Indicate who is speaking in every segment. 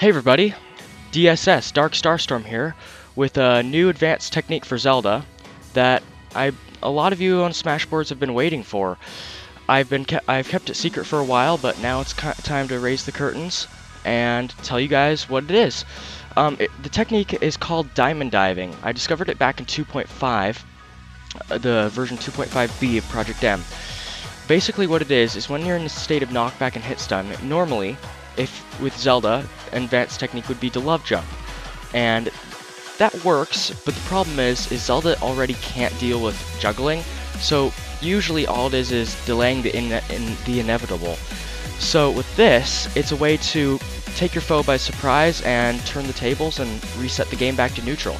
Speaker 1: Hey everybody, DSS, DarkStarStorm here, with a new advanced technique for Zelda that a lot of you on Smashboards have been waiting for. I've kept it secret for a while, but now it's time to raise the curtains and tell you guys what it is. The technique is called diamond diving. I discovered it back in 2.5, the version 2.5b of Project M. Basically what it is when you're in the state of knockback and hitstun, normally, if with Zelda, advanced technique would be to love jump. And that works, but the problem is Zelda already can't deal with juggling, so usually all it is delaying the inevitable. So with this, it's a way to take your foe by surprise and turn the tables and reset the game back to neutral.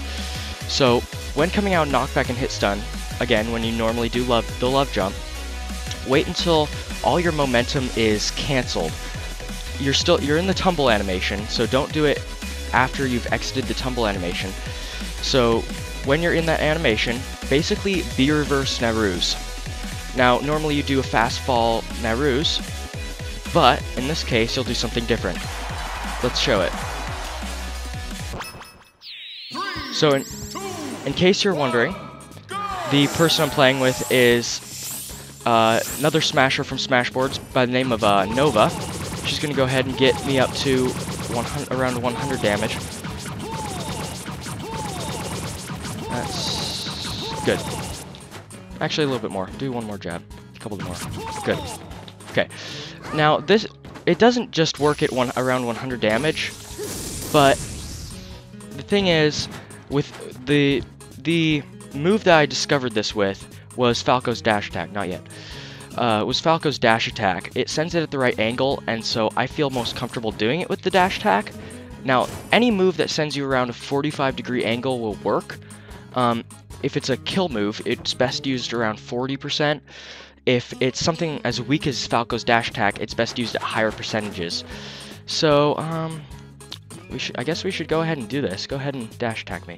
Speaker 1: So when coming out knockback and hitstun, again, when you normally do the love jump, wait until all your momentum is cancelled. You're in the tumble animation, so don't do it after you've exited the tumble animation. So when you're in that animation, basically be reverse Nayrus. Now normally you do a fast fall Nayrus, but in this case you'll do something different. Let's show it. So in case you're wondering, the person I'm playing with is another smasher from Smashboards by the name of Nova. She's going to go ahead and get me up to around 100 damage. That's good. Actually, a little bit more. Do one more jab. A couple more. Good. Okay. Now, it doesn't just work at around 100 damage, but the thing is, with the move that I discovered this with was Falco's dash attack. Not yet. Was Falco's dash attack. It sends it at the right angle, and so I feel most comfortable doing it with the dash attack. Now, any move that sends you around a 45-degree angle will work. If it's a kill move, it's best used around 40%. If it's something as weak as Falco's dash attack, it's best used at higher percentages. So, I guess we should go ahead and do this. Go ahead and dash attack me.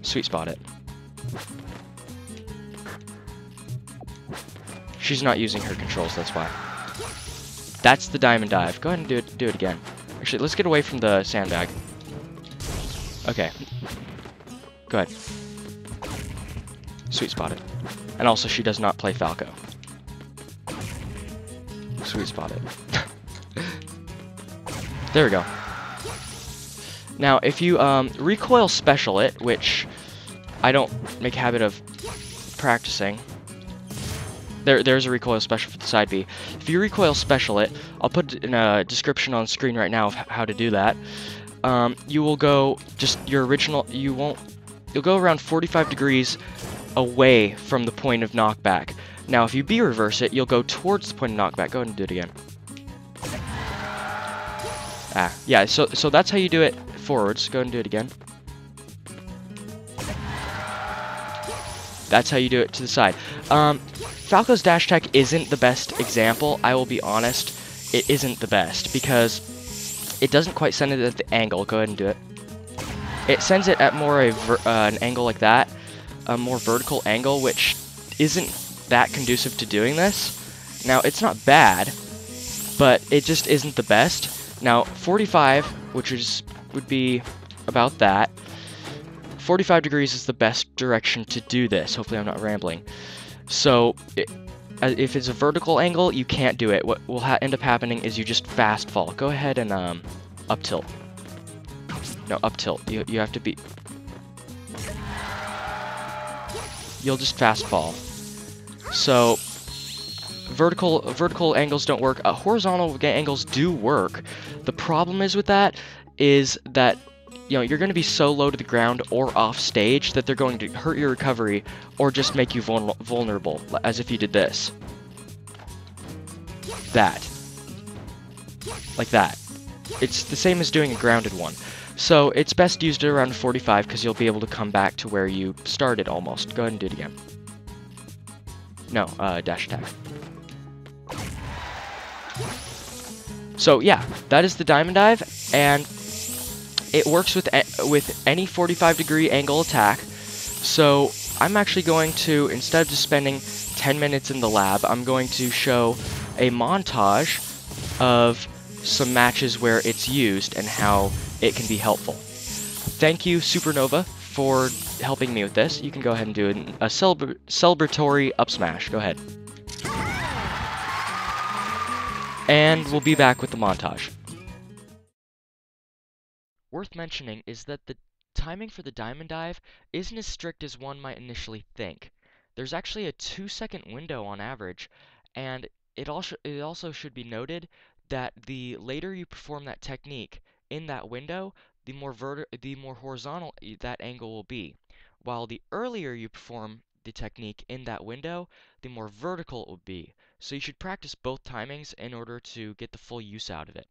Speaker 1: Sweet spot it. She's not using her controls, that's why. That's the diamond dive. Go ahead and do it again. Actually, let's get away from the sandbag. Okay. Go ahead. Sweet spotted. And also, she does not play Falco. Sweet spotted. There we go. Now, if you recoil special it, which I don't make a habit of practicing. There's a recoil special for the side B. If you recoil special it, I'll put it in a description on screen right now of how to do that. You will go just your original. You'll go around 45 degrees away from the point of knockback. Now, if you B reverse it, you'll go towards the point of knockback. Go ahead and do it again. Yeah. So that's how you do it forwards. Go ahead and do it again. That's how you do it to the side. Falco's dash attack isn't the best example, I will be honest. It isn't the best, because it doesn't quite send it at the angle. Go ahead and do it. It sends it at more an angle like that, a more vertical angle, which isn't that conducive to doing this. Now, it's not bad, but it just isn't the best. Now, 45, which would be about that. 45 degrees is the best direction to do this. Hopefully I'm not rambling. So, if it's a vertical angle, you can't do it. What will end up happening is you just fast fall. Go ahead and up tilt. No, up tilt. You have to be... You'll just fast fall. So, vertical angles don't work. Horizontal angles do work. The problem is with that is that you're going to be so low to the ground or off stage that they're going to hurt your recovery or just make you vulnerable, as if you did this. Like that. It's the same as doing a grounded one. So it's best used at around 45 because you'll be able to come back to where you started almost. Go ahead and do it again. No, dash attack. So yeah, that is the diamond dive, and it works with any 45-degree angle attack. So I'm actually going to, instead of just spending 10 minutes in the lab, I'm going to show a montage of some matches where it's used and how it can be helpful. Thank you, Supernova, for helping me with this. You can go ahead and do a celebratory up smash. Go ahead. And we'll be back with the montage. Worth mentioning is that the timing for the diamond dive isn't as strict as one might initially think. There's actually a 2-second window on average, and it also should be noted that the later you perform that technique in that window, the more horizontal that angle will be, while the earlier you perform the technique in that window, the more vertical it will be. So you should practice both timings in order to get the full use out of it.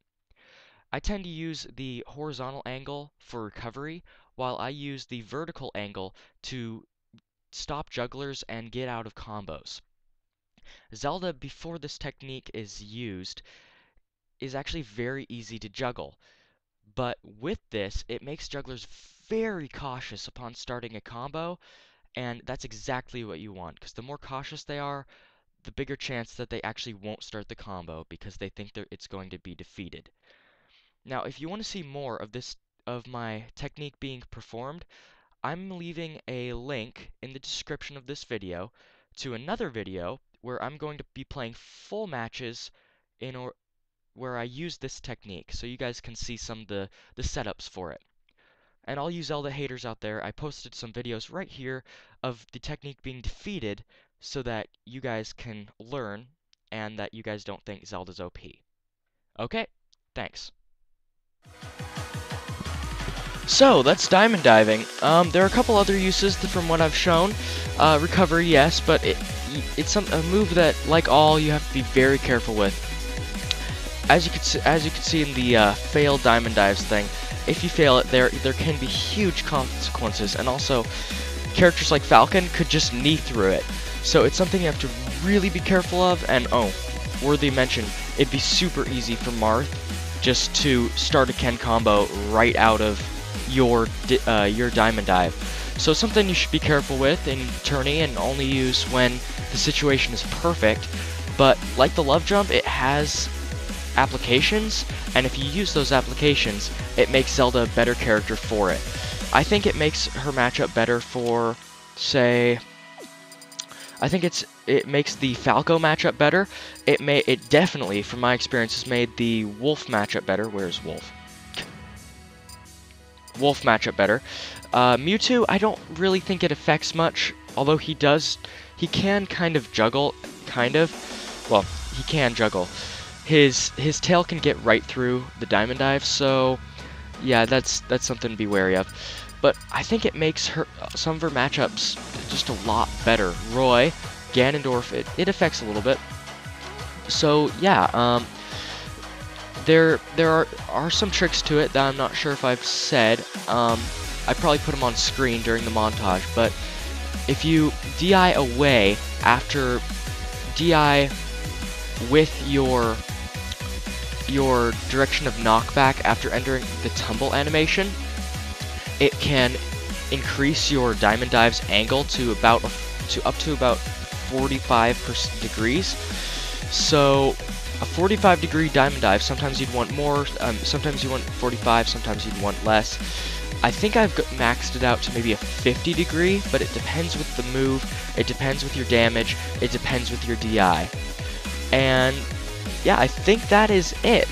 Speaker 1: I tend to use the horizontal angle for recovery, while I use the vertical angle to stop jugglers and get out of combos. Zelda, before this technique is used, is actually very easy to juggle, but with this, it makes jugglers very cautious upon starting a combo, and that's exactly what you want, because the more cautious they are, the bigger chance that they actually won't start the combo because they think it's going to be defeated. Now, if you want to see more of my technique being performed, I'm leaving a link in the description of this video to another video where I'm going to be playing full matches where I use this technique, so you guys can see some of the setups for it. And all you Zelda haters out there, I posted some videos right here of the technique being defeated so that you guys can learn and that you guys don't think Zelda's OP. Okay, thanks. So, that's diamond diving. There are a couple other uses from what I've shown. Recovery, yes, but it's a move that, like all, you have to be very careful with. As you can see in the failed diamond dives thing, if you fail it, there can be huge consequences, and also characters like Falcon could just knee through it. So it's something you have to really be careful of. And oh, worthy mention, it'd be super easy for Marth just to start a Ken combo right out of your diamond dive. So something you should be careful with in tourney and only use when the situation is perfect. But like the love jump, it has applications, and if you use those applications, it makes Zelda a better character for it. I think it makes her matchup better for, say, I think it makes the Falco matchup better. It definitely, from my experience, has made the Wolf matchup better. Where's Wolf? Wolf matchup better. Mewtwo, I don't really think it affects much, although he can kind of juggle, well, he can juggle. His tail can get right through the diamond dive, so yeah, that's something to be wary of. But I think it makes some of her matchups just a lot better. Roy, Ganondorf, it affects a little bit. So yeah, there are some tricks to it that I'm not sure if I've said. I probably put them on screen during the montage, but if you DI away after DI with your direction of knockback after entering the tumble animation, it can increase your diamond dive's angle to up to about 45 degrees. So a 45 degree diamond dive, sometimes you'd want more, sometimes you want 45, sometimes you'd want less. I think I've maxed it out to maybe a 50 degree, but it depends with the move, it depends with your damage, it depends with your DI. And yeah, I think that is it.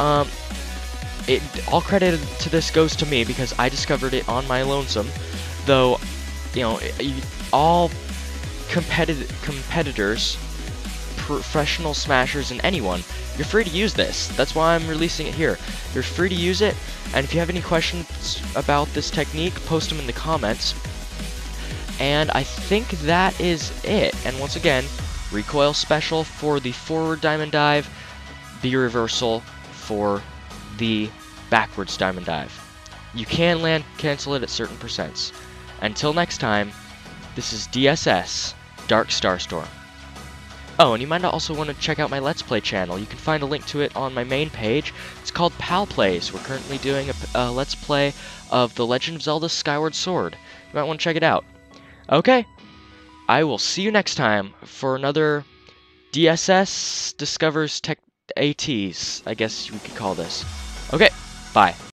Speaker 1: All credit to this goes to me because I discovered it on my lonesome. Though, you know, all competitors, professional smashers, and anyone, you're free to use this. That's why I'm releasing it here. You're free to use it, and if you have any questions about this technique, post them in the comments. And I think that is it. And once again, Recoil Special for the forward diamond dive, B reversal for the backwards diamond dive. You can land cancel it at certain percents. Until next time, this is DSS, DarkStarStorm. Oh, and you might also want to check out my Let's Play channel. You can find a link to it on my main page. It's called Pal Plays. We're currently doing a Let's Play of The Legend of Zelda Skyward Sword. You might want to check it out. Okay, I will see you next time for another DSS Discovers ATs, I guess we could call this. Okay, bye.